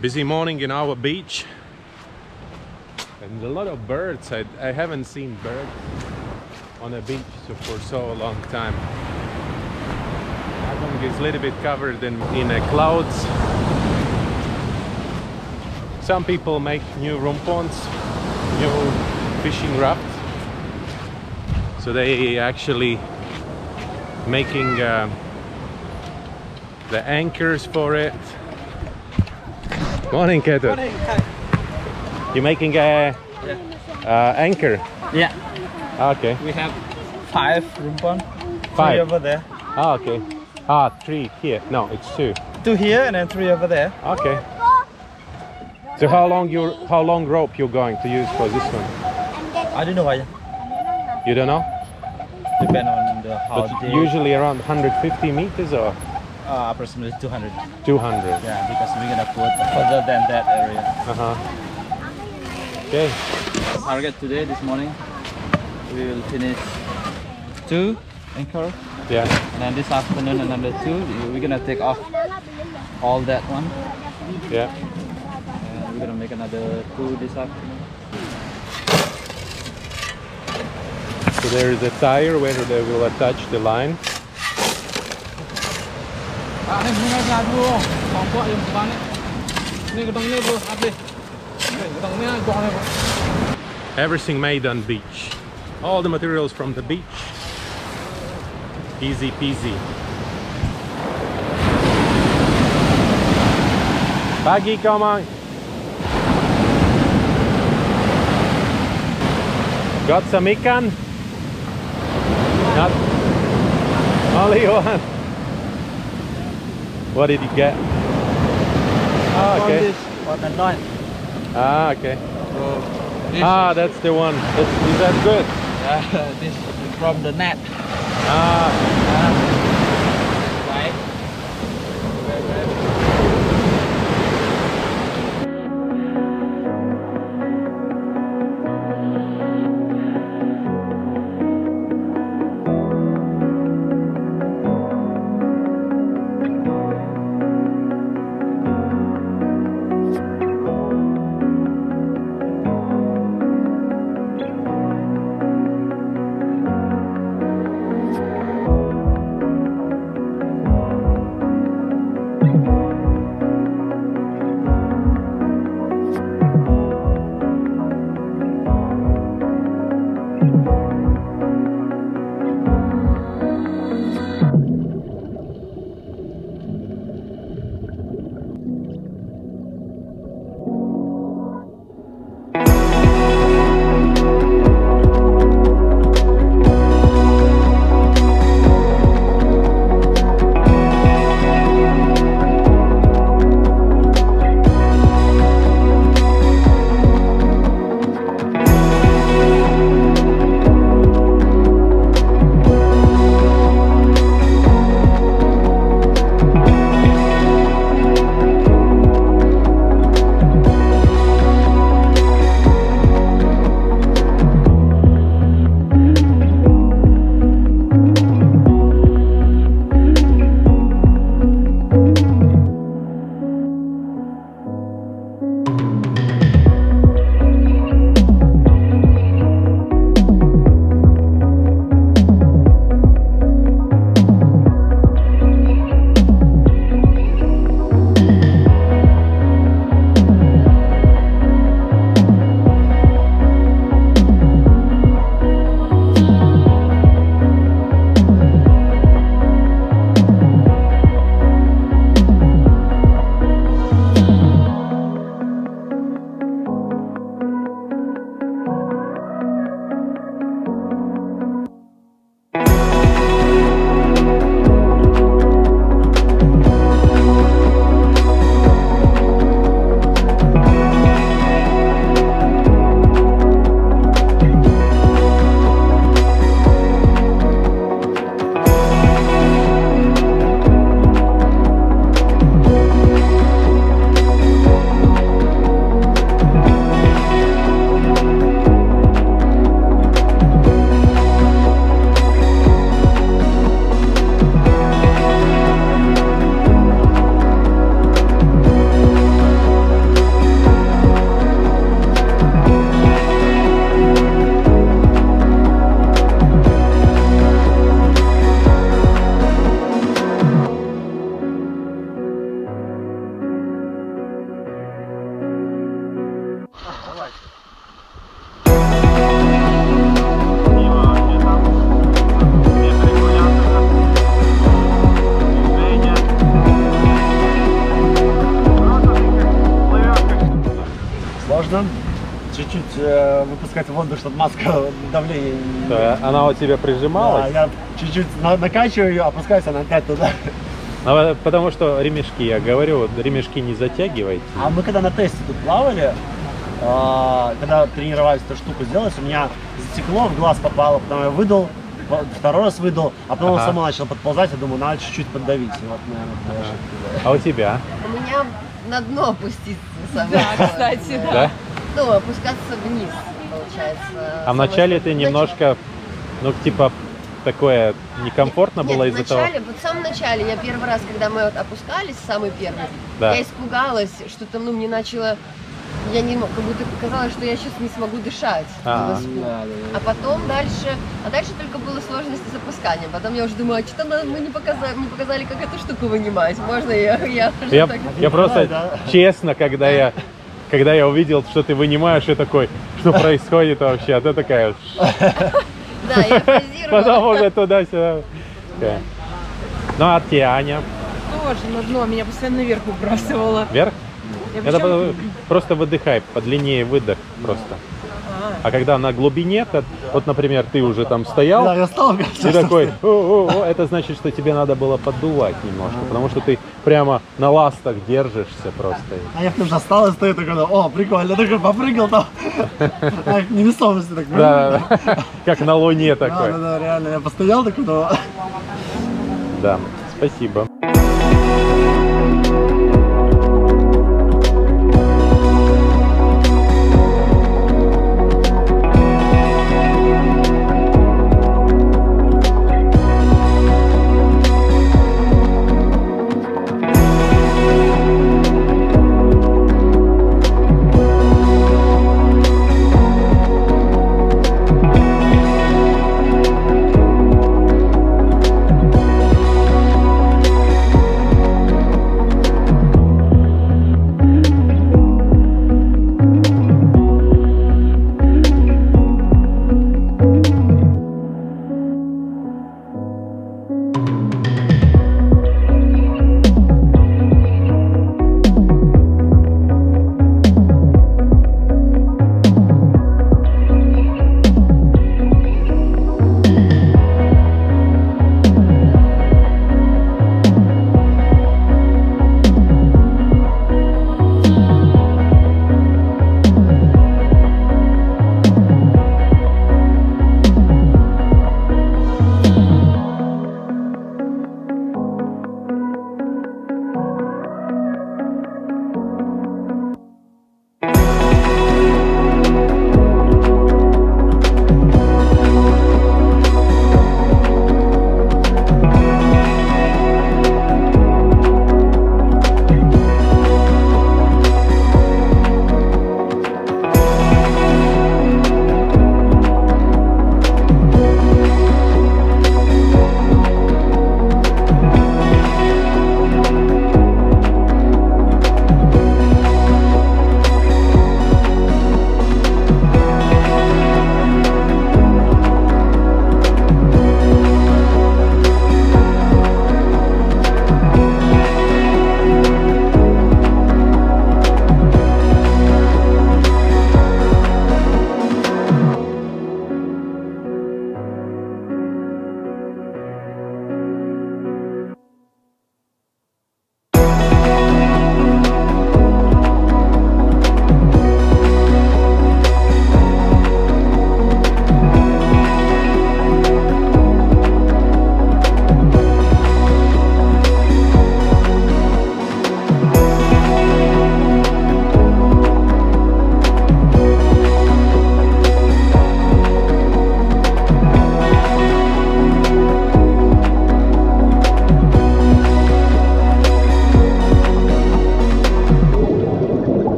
Busy morning in our beach, and a lot of birds. I haven't seen birds on a beach for so long time. Agong is a little bit covered in clouds. Some people make new rumponts, new fishing rafts, so they actually making the anchors for it. Morning, Keto. Morning. You're making a anchor? Yeah. Okay. We have 5 rumpon. 5 3 over there. Ah, okay. 3 here. No, it's 2. 2 here and then 3 over there. Okay. So how long rope you're going to use for this one? I don't know why. You don't know? Depend on the how But they. usually around 150 meters or Approximately 200. 200. Yeah, because we're gonna put further than that area. Okay. Target today, this morning, we will finish 2 anchor. Yeah. And then this afternoon another 2. We're gonna take off all that one. Yeah. And we're gonna make another 2 this afternoon. So there is a tire where they will attach the line. Everything made on beach. All the materials from the beach. Easy peasy. Pagi, come on. Got some ikan? Not only one. What did you get? Ah, okay. Ah, okay. Ah, that's the one. Is that good? Yeah, this is from the net. Ah. Right. нужно чуть-чуть выпускать воздух, чтобы маска давление... Да, она у тебя Да, прижималась? я чуть-чуть накачиваю ее, опускаюсь, она опять туда. Ну, потому что ремешки, я говорю, вот ремешки не затягивайте. А мы когда на тесте тут плавали, когда тренировались эту штуку сделать, у меня затекло, в глаз попало, потом я выдал, второй раз выдал, а потом он само начал подползать, я думаю, надо чуть-чуть поддавить. И вот, наверное, А у тебя? У меня на дно опуститься самое. Да, кстати, да. Да? Ну, опускаться вниз, получается. А вначале ты немножко, ну, типа, такое некомфортно было Нет, из-за того? вот в самом начале, я первый раз, когда мы вот опускались, самый первый, Да. я испугалась, что там, ну, мне начало, я не мог, как будто казалось, что я сейчас не смогу дышать. А. Был испуг. А потом дальше только было сложности с опусканием. Потом я уже думаю, а что мы не показали, как эту штуку вынимать. Можно я уже так... Я просто, да. честно, когда я увидел, что ты вынимаешь, я такой, что происходит вообще? А ты такая... Да, я позировала. Потом уже туда-сюда. Такая. Ну, а ты, Аня? Тоже на дно, меня постоянно наверх выбрасывало. Вверх? Я Это причем- просто выдыхай, подлиннее выдох просто. А когда на глубине, вот, например, ты уже там стоял, Да, я стал, и такой, это значит, что тебе надо было поддувать немножко, потому что ты прямо на ластах держишься просто. А я тоже встал и стою такой, о, прикольно, такой попрыгал там. Невесомости так. Да, как на Луне Да, такой. да, реально, я постоял такой, Да, спасибо.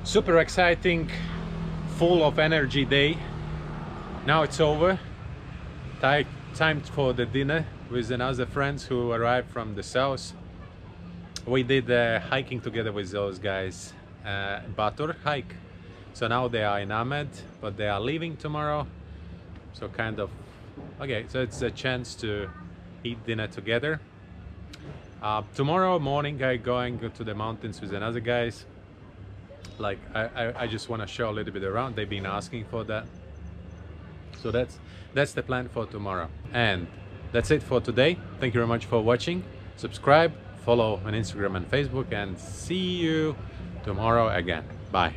Super exciting, full of energy day. Now it's over. Time for the dinner with another friends who arrived from the south. We did hiking together with those guys, Batur hike. So now they are in Ahmed, but they are leaving tomorrow. So kind of, okay, so it's a chance to eat dinner together. Tomorrow morning I going to the mountains with another guys. Like I just want to show a little bit around. They've been asking for that. So that's the plan for tomorrow. And that's it for today. Thank you very much for watching. Subscribe, follow on Instagram and Facebook, and see you tomorrow again. Bye.